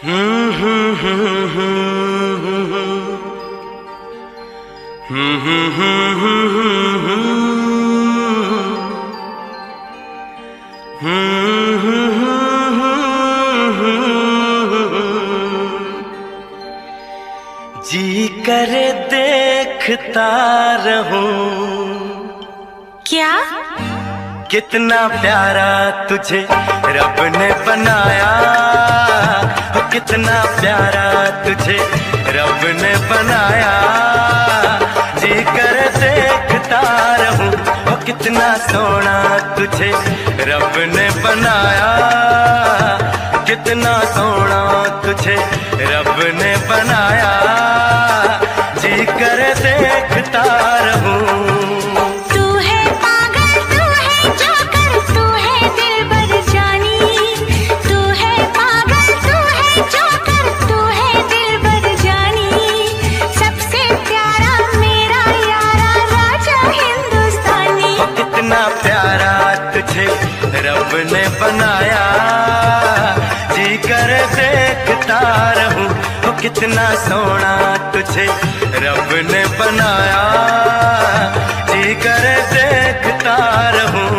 जी करे देखता रहूं। क्या? कितना प्यारा तुझे रब ने बनाया, कितना प्यारा तुझे रब ने बनाया। जी कर देखता रहूं, कितना सोना तुझे रब ने बनाया, कितना सोना तुझे रब ने बनाया। जी कर देखता रहूं। रब ने बनाया, जी कर देखता रहूं, कितना सोना तुझे रब ने बनाया। जी कर देखता रहूं।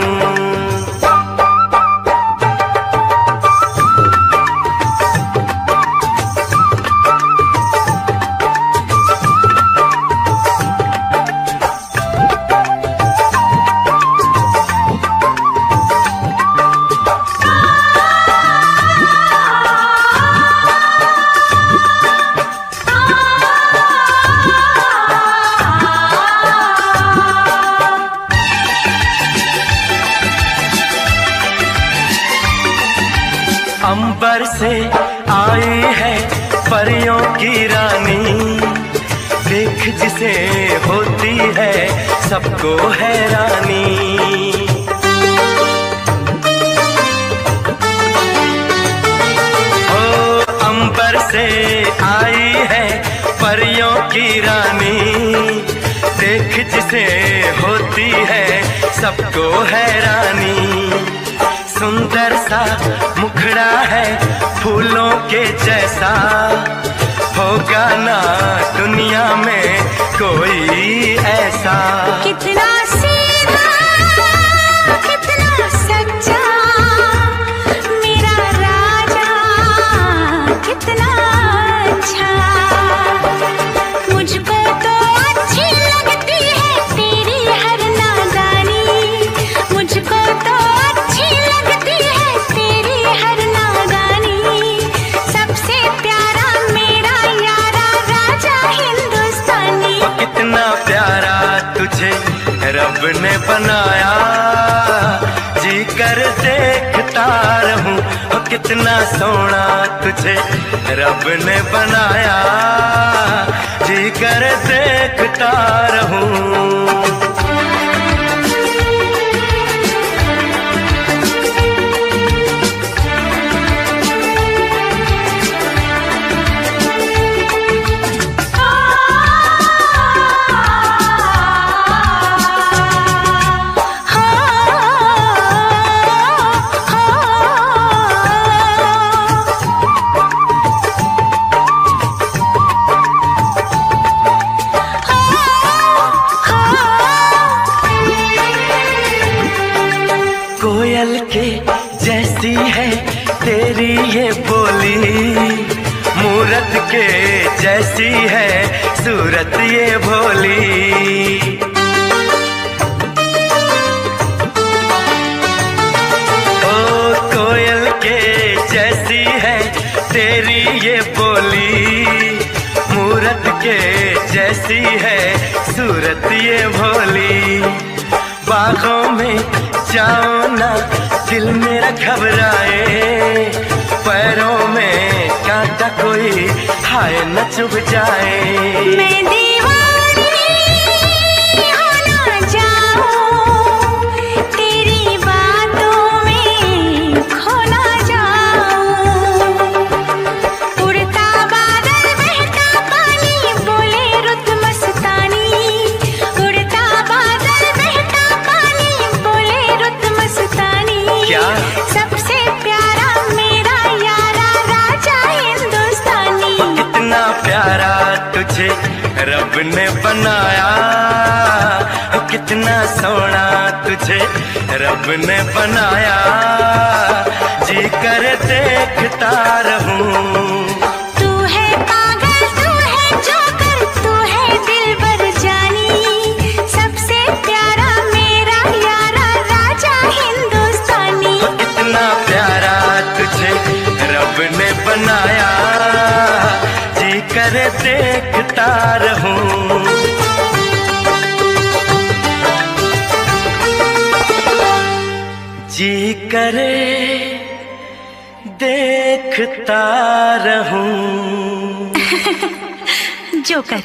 अंबर से आई है परियों की रानी, देख जिसे होती है सबको हैरानी। ओ अंबर से आई है परियों की रानी, देख जिसे होती है सबको हैरानी। सुंदर सा मुखड़ा है फूलों के जैसा, होगा ना दुनिया में कोई ऐसा। कितना सीधा, कितना सच्चा मेरा राजा, कितना अच्छा। मुझको तो अच्छी लगती है तेरी हर नादानी, मुझको तो रब ने बनाया। जी कर देखता रहूं, कितना सोना तुझे रब ने बनाया। जी कर देखता रहूं। कोयल के जैसी है तेरी ये बोली, मूरत के जैसी है सूरत ये भोली। ओ कोयल के जैसी है तेरी ये बोली, मूरत के जैसी है सूरत ये भोली। बागों में जाओ ना दिल मेरा घबराए, पैरों में कांटा कोई हाय न चुभ जाए। मैं दीवानी हो ना जाऊं, तेरी बातों में खो ना जाऊं। उड़ता बादल बहता पानी बोले रुत मस्तानी, उड़ता बादल बहता पानी बोले रुत मस्तानी। क्या? सबसे प्यारा मेरा यारा राजा हिंदुस्तानी। तुझे रब ने बनाया, कितना सोना तुझे रब ने बनाया, जी कर देखता रहूं। तू है पागल, तू है जोकर, तू है दिलबर जानी, सबसे प्यारा मेरा यारा राजा हिंदुस्तानी। इतना प्यारा तुझे रब ने बनाया, जी करे देखता रहूं। जी करे देखता रहूं। जोकर।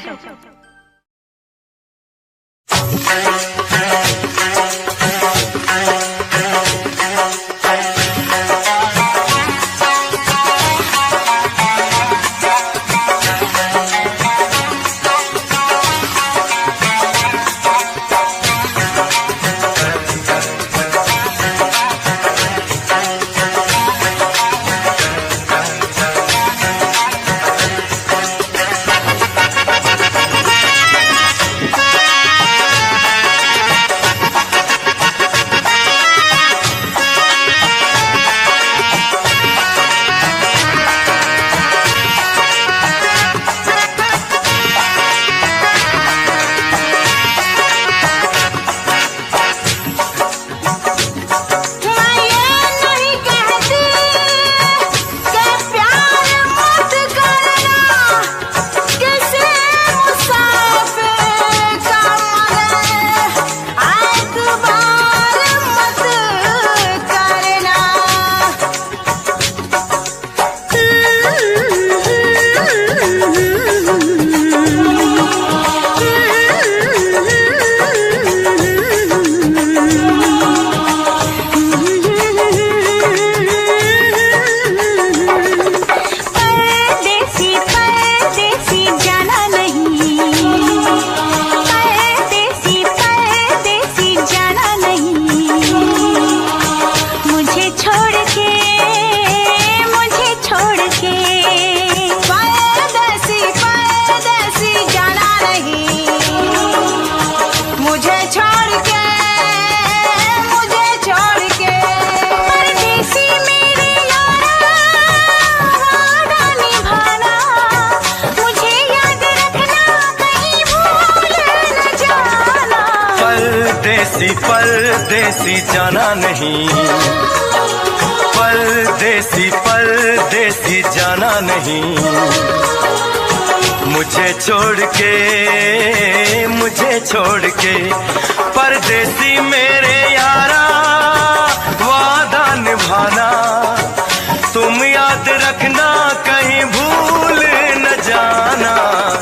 परदेसी जाना नहीं, परदेसी परदेसी जाना नहीं, मुझे छोड़ के परदेसी मेरे यारा वादा निभाना, तुम याद रखना कहीं भूल न जाना।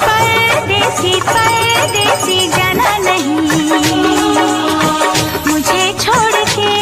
परदेसी परदेसी जाना नहीं, मुझे छोड़ के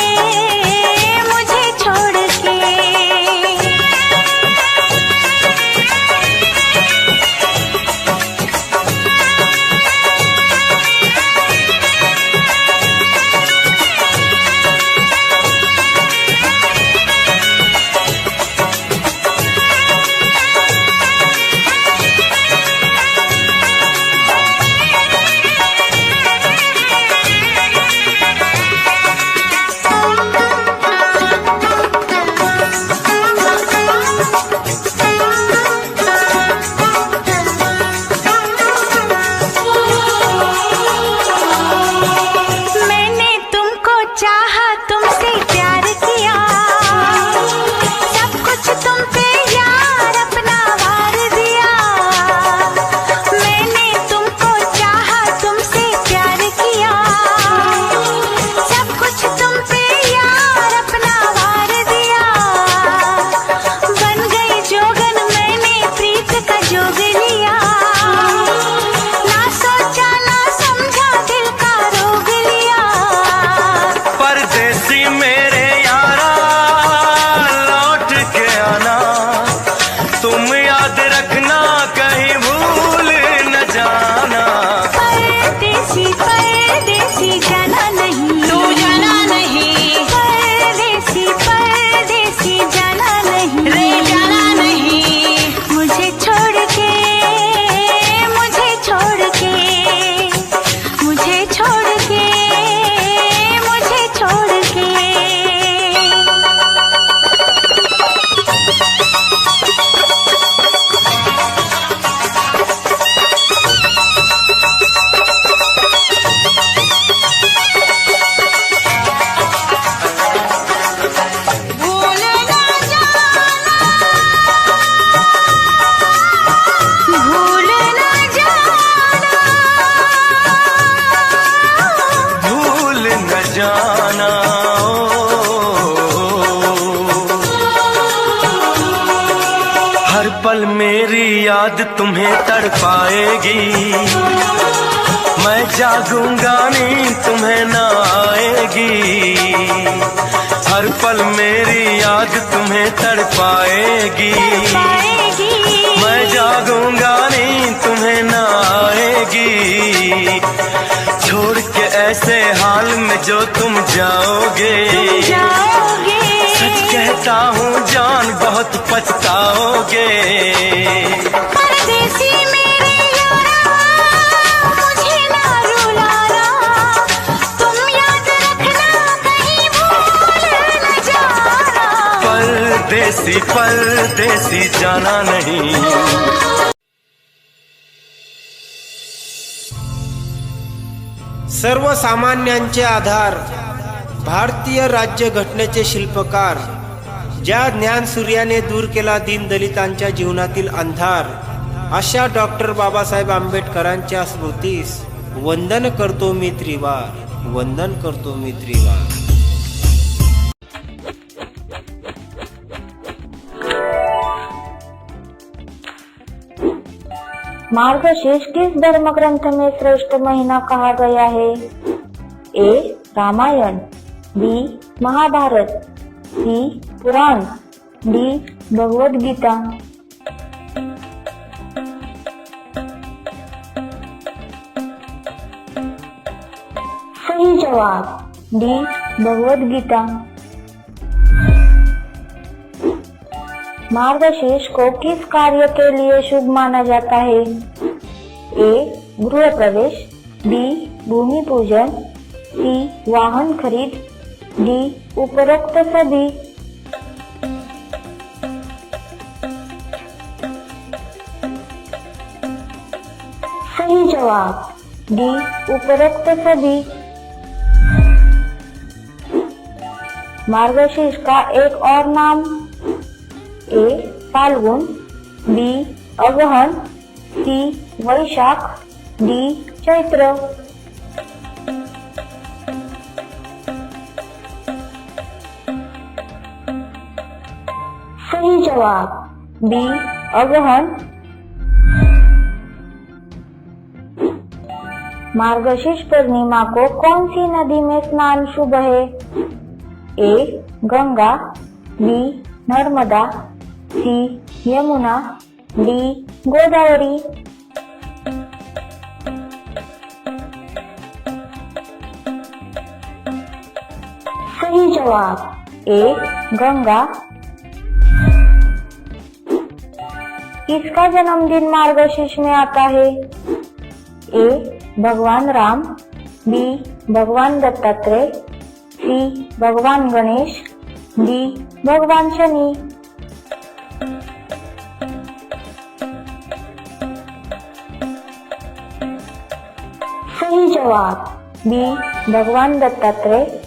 हर पल मेरी याद तुम्हें तड़पाएगी, मैं जागूंगा नींद तुम्हें न आएगी। हर पल मेरी याद तुम्हें तड़पाएगी, मैं जागूंगा नींद तुम्हें न आएगी। छोड़ के ऐसे हाल में जो तुम जाओगे, सच कहता हूँ जान बहुत पछताओगे। परदेसी मेरे यारा, मुझे ना रुलाना, तुम याद रखना कहीं भूल न जाना। परदेसी परदेसी जाना नहीं। सर्वसामान्यांचे आधार, भारतीय राज्य घटनेचे शिल्पकार, ज्या ज्ञानसूर्याने दूर केला दीनदलितांच्या जीवनातील अंधार, अशा डॉक्टर बाबासाहेब आंबेडकरांच्या स्मृतीस वंदन करतो मी त्रिवार, वंदन करतो मी त्रिवार। मार्गशीर्ष किस धर्म ग्रंथ में श्रेष्ठ महीना कहा गया है? ए. रामायण, बी. महाभारत, सी. पुराण, डी. भगवद गीता। सही जवाब डी. भगवद गीता। मार्गशीर्ष को किस कार्य के लिए शुभ माना जाता है? ए. गृह प्रवेश, बी. भूमि पूजन, सी. वाहन खरीद, डी. उपरोक्त सभी। सही जवाब डी. उपरोक्त सभी। मार्गशीर्ष का एक और नाम? ए. फाल्गुन, बी. अगहन, सी. वैशाख, डी. चैत्र। सही जवाब बी. अगहन। मार्गशीर्ष पूर्णिमा को कौन सी नदी में स्नान शुभ है? ए. गंगा, बी. नर्मदा, सी. यमुना, डी. गोदावरी। सही जवाब ए. गंगा। किसका जन्मदिन मार्गशीर्ष में आता है? ए. भगवान राम, बी. भगवान दत्तात्रेय, सी. भगवान गणेश, डी. भगवान शनि। सही जवाब बी. भगवान दत्तात्रेय।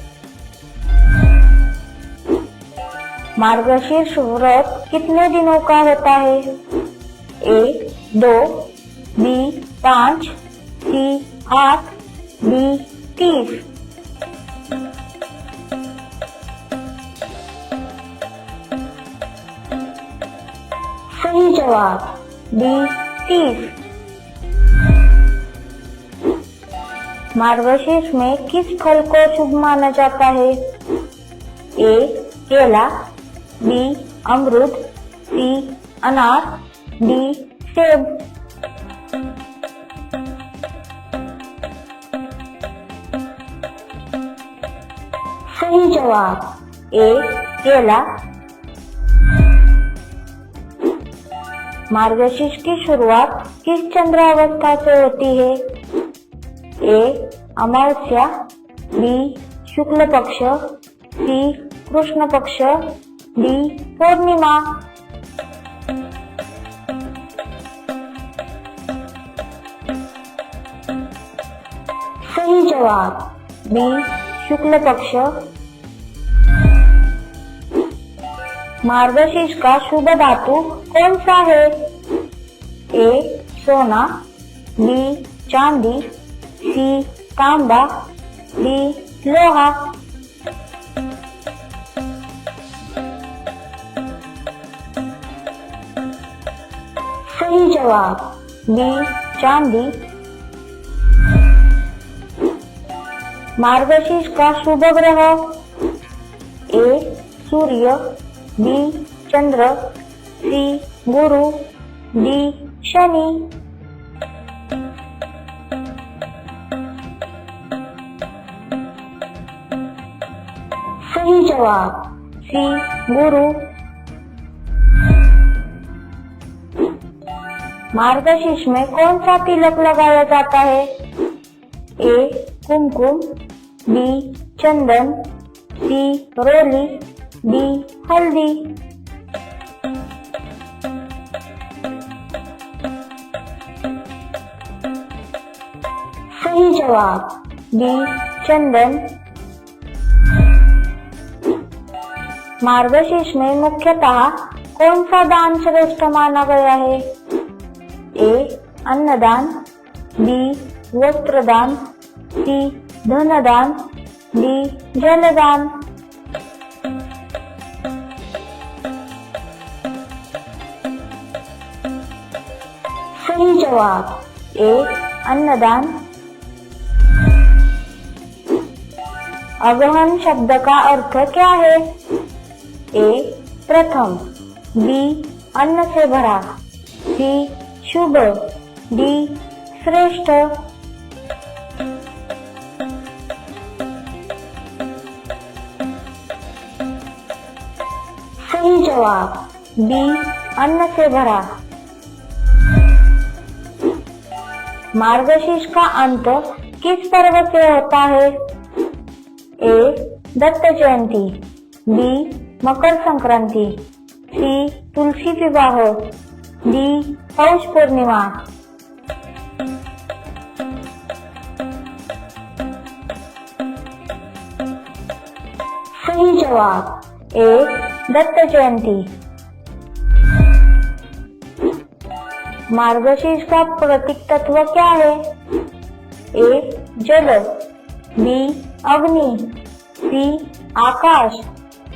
मार्गशीर्ष व्रत कितने दिनों का होता है? ए. 2, बी. 5, सी. 8, डी. 30। सही जवाब बी. 30। मार्गशीर्ष में किस फल को शुभ माना जाता है? ए. केला, बी. अमरूद, सी. अनार, डी. सेब। सही जवाब ए. केला। मार्गशीर्ष की शुरुआत किस चंद्र अवस्था से होती है? ए. अमावस्या, बी. शुक्ल पक्ष, सी. कृष्ण पक्ष, डी. पूर्णिमा। सही जवाब बी. शुक्ल पक्ष। मार्गशीर्ष का शुभ धातु कौन सा है? ए. सोना, बी. चांदी, सी. तांबा, डी. लोहा। सही जवाब बी चांदी। मार्गशीर्ष का शुभ ग्रह ए सूर्य, बी चंद्र, सी गुरु, डी शनि। सही जवाब सी गुरु। मार्गशीर्ष में कौन सा तिलक लगाया जाता है? ए कुमकुम, बी चंदन, सी रोली, डी हल्दी। सही जवाब बी चंदन। मार्गशीर्ष में मुख्यतः कौन सा दान श्रेष्ठ माना गया है? ए अन्नदान, बी वस्त्रदान, सी धनदान, डी जलदान। सही जवाब ए अन्नदान। अगहन शब्द का अर्थ क्या है? ए प्रथम, बी अन्न से भरा, सी शुभ, डी श्रेष्ठ। सही जवाब बी अन्न से भरा। मार्गशीर्ष का अंत किस पर्व से होता है? ए दत्त जयंती, बी मकर संक्रांति, सी तुलसी विवाह, डी पौष पूर्णिमा। सही जवाब ए दत्त जयंती। मार्गशीर्ष का प्रतीक तत्व क्या है? ए जल, बी अग्नि, सी आकाश,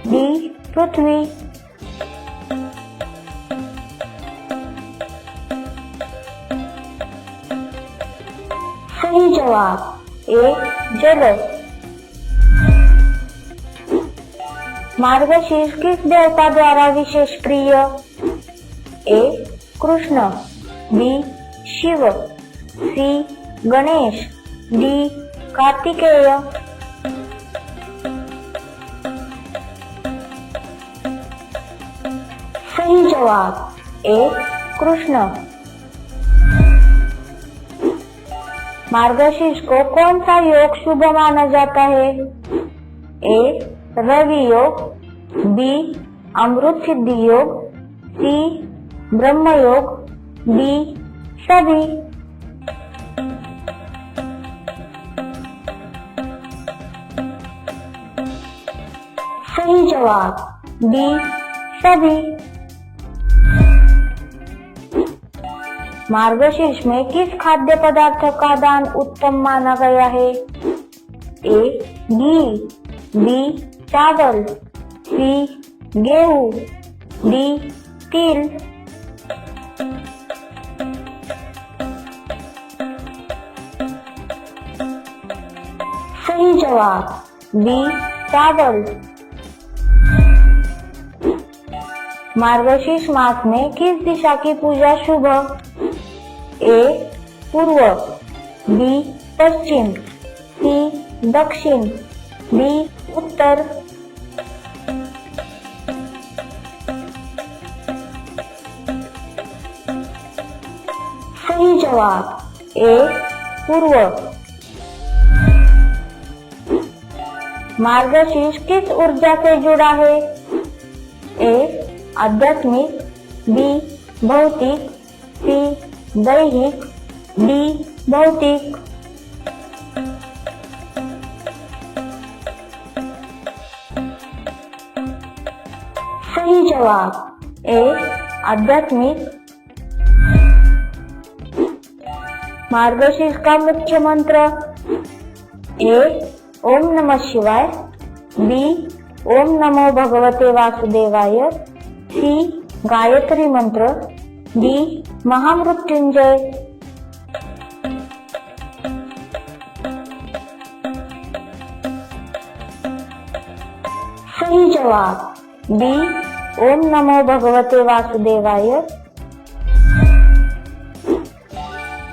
डी पृथ्वी। सही जवाब ए जल। मार्गशीर्ष किस देवता द्वारा विशेष प्रिय? ए कृष्ण, बी शिव, सी गणेश, डी कार्तिकेय। सही जवाब ए कृष्ण। मार्गशीर्ष को कौन सा योग शुभ माना जाता है? ए रवि योग, बी अमृत सिद्धि योग, सी ब्रह्म योग, डी सभी। सही जवाब डी सभी। मार्गशीर्ष में किस खाद्य पदार्थ का दान उत्तम माना गया है? ए घी, बी चावल, सी गेहूं, डी तिल। सही जवाब बी चावल। मार्गशीर्ष मास में किस दिशा की पूजा शुभ? ए पूर्व, बी पश्चिम, सी दक्षिण, डी उत्तर। सही जवाब ए पूर्व। मार्गशीर्ष किस ऊर्जा से जुड़ा है? ए आध्यात्मिक, बी भौतिक, सी दैहिक, डी भौतिक। सही जवाब ए आध्यात्मिक। मार्गशीर्ष का मुख्य मंत्र? ए ओम नमः शिवाय, बी ओम नमो भगवते वासुदेवाय, सी गायत्री मंत्र, डी महामृत्युंजय। सही जवाब बी ओम नमो भगवते वासुदेवाय।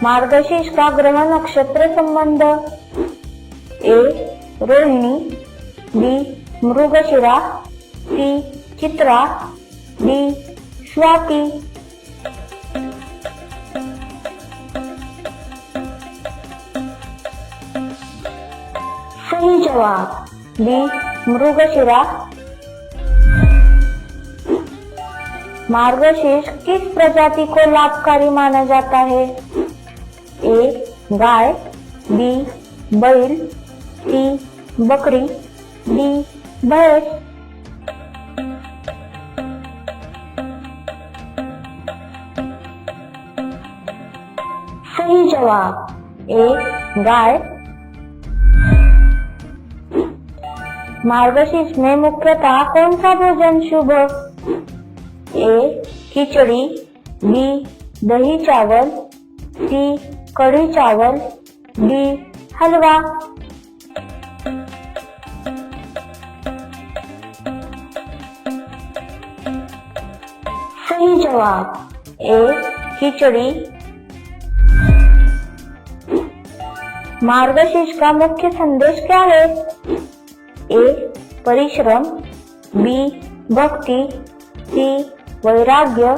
मार्गशीर्ष का ग्रह नक्षत्र संबंध ए रोहिणी, बी मृगशिरा, सी चित्रा, डी स्वाति। सही जवाब बी मृगशिरा। मार्गशीर्ष किस प्रजाति को लाभकारी माना जाता है? ए गाय, बी बैल, सी बकरी, डी भैंस। सही जवाब ए गाय। मार्गशीर्ष में मुख्यतः कौन सा भोजन शुभ? ए खिचड़ी, बी दही चावल, सी कढ़ी चावल, डी हलवा। सही जवाब ए खिचड़ी। मार्गशीर्ष का मुख्य संदेश क्या है? ए परिश्रम, बी भक्ति, सी वैराग्य,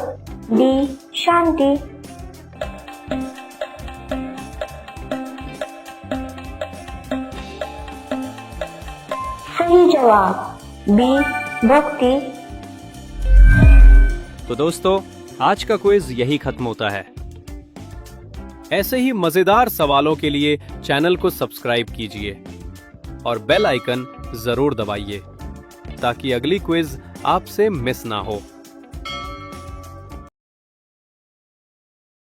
डी शांति। सही जवाब बी भक्ति। तो दोस्तों, आज का क्विज यही खत्म होता है। ऐसे ही मजेदार सवालों के लिए चैनल को सब्सक्राइब कीजिए और बेल आइकन जरूर दबाइए ताकि अगली क्विज आपसे मिस ना हो।